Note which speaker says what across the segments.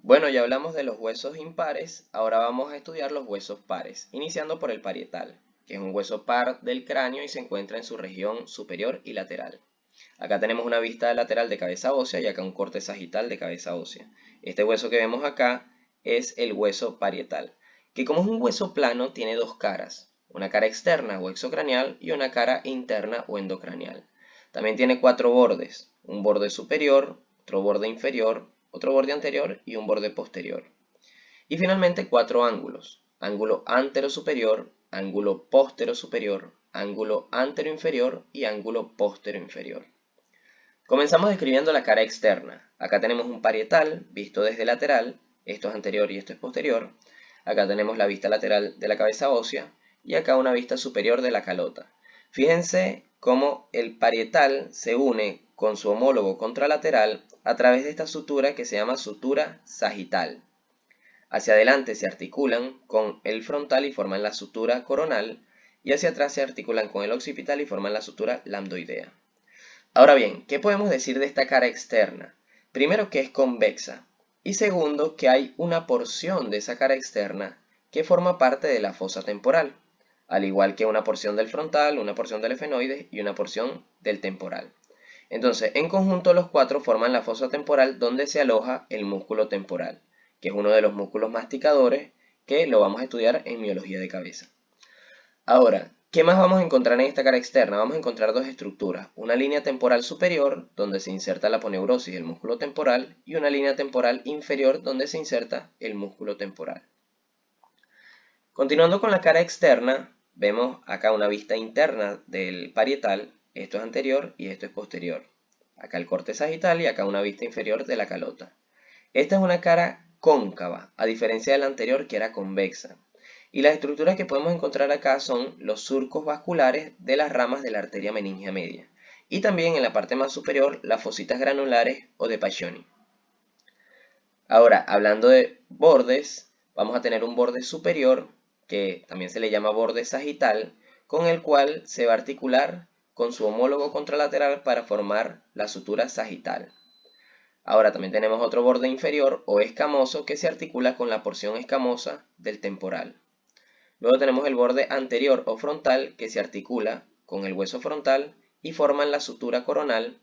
Speaker 1: Bueno, ya hablamos de los huesos impares, ahora vamos a estudiar los huesos pares, iniciando por el parietal, que es un hueso par del cráneo y se encuentra en su región superior y lateral. Acá tenemos una vista lateral de cabeza ósea y acá un corte sagital de cabeza ósea. Este hueso que vemos acá es el hueso parietal, que como es un hueso plano tiene dos caras, una cara externa o exocranial y una cara interna o endocranial. También tiene cuatro bordes, un borde superior, otro borde inferior, otro borde anterior y un borde posterior. Y finalmente cuatro ángulos, ángulo antero superior, ángulo postero superior, ángulo antero inferior y ángulo postero inferior. Comenzamos describiendo la cara externa. Acá tenemos un parietal visto desde lateral, esto es anterior y esto es posterior. Acá tenemos la vista lateral de la cabeza ósea y acá una vista superior de la calota. Fíjense cómo el parietal se une con su homólogo contralateral a través de esta sutura que se llama sutura sagital. Hacia adelante se articulan con el frontal y forman la sutura coronal, y hacia atrás se articulan con el occipital y forman la sutura lambdoidea. Ahora bien, ¿qué podemos decir de esta cara externa? Primero, que es convexa, y segundo, que hay una porción de esa cara externa que forma parte de la fosa temporal, al igual que una porción del frontal, una porción del efenoide y una porción del temporal. Entonces, en conjunto los cuatro forman la fosa temporal donde se aloja el músculo temporal, que es uno de los músculos masticadores que lo vamos a estudiar en miología de cabeza. Ahora, ¿qué más vamos a encontrar en esta cara externa? Vamos a encontrar dos estructuras, una línea temporal superior donde se inserta la aponeurosis del músculo temporal y una línea temporal inferior donde se inserta el músculo temporal. Continuando con la cara externa, vemos acá una vista interna del parietal, esto es anterior y esto es posterior. Acá el corte sagital y acá una vista inferior de la calota. Esta es una cara cóncava, a diferencia de la anterior que era convexa. Y las estructuras que podemos encontrar acá son los surcos vasculares de las ramas de la arteria meningia media. Y también en la parte más superior, las fositas granulares o de Paccioni. Ahora, hablando de bordes, vamos a tener un borde superior, que también se le llama borde sagital, con el cual se va a articular con su homólogo contralateral para formar la sutura sagital. Ahora también tenemos otro borde inferior o escamoso que se articula con la porción escamosa del temporal. Luego tenemos el borde anterior o frontal que se articula con el hueso frontal y forman la sutura coronal.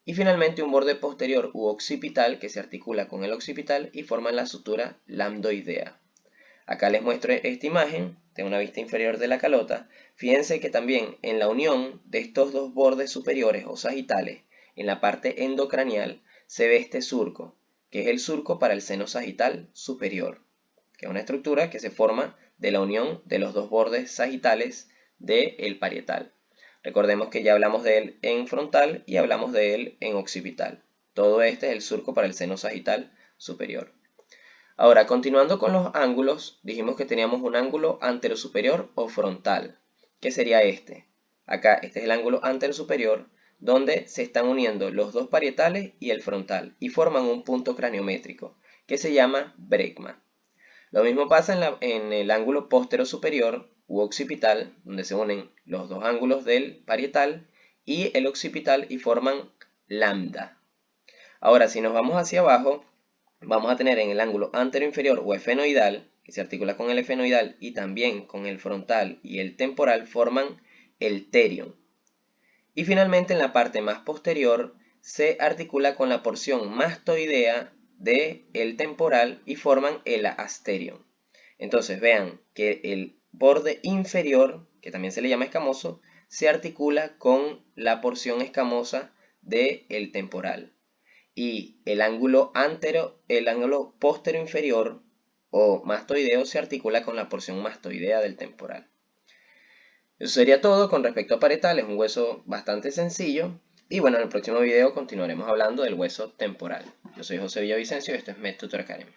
Speaker 1: Y finalmente un borde posterior u occipital que se articula con el occipital y forman la sutura lambdoidea. Acá les muestro esta imagen de una vista inferior de la calota. Fíjense que también en la unión de estos dos bordes superiores o sagitales, en la parte endocranial, se ve este surco, que es el surco para el seno sagital superior, que es una estructura que se forma de la unión de los dos bordes sagitales del parietal. Recordemos que ya hablamos de él en frontal y hablamos de él en occipital. Todo este es el surco para el seno sagital superior. Ahora, continuando con los ángulos, dijimos que teníamos un ángulo anterosuperior o frontal. ¿Qué sería este? Acá, este es el ángulo anterosuperior, donde se están uniendo los dos parietales y el frontal, y forman un punto craniométrico, que se llama brecma. Lo mismo pasa en el ángulo posterosuperior u occipital, donde se unen los dos ángulos del parietal y el occipital y forman lambda. Ahora, si nos vamos hacia abajo, vamos a tener en el ángulo anteroinferior o efenoidal, que se articula con el efenoidal y también con el frontal y el temporal, forman el terion. Y finalmente en la parte más posterior se articula con la porción mastoidea del temporal y forman el asterion. Entonces vean que el borde inferior, que también se le llama escamoso, se articula con la porción escamosa del temporal. Y el ángulo póstero inferior o mastoideo se articula con la porción mastoidea del temporal. Eso sería todo con respecto a parietal, es un hueso bastante sencillo. Y bueno, en el próximo video continuaremos hablando del hueso temporal. Yo soy José Villavicencio y esto es MedTutor Academy.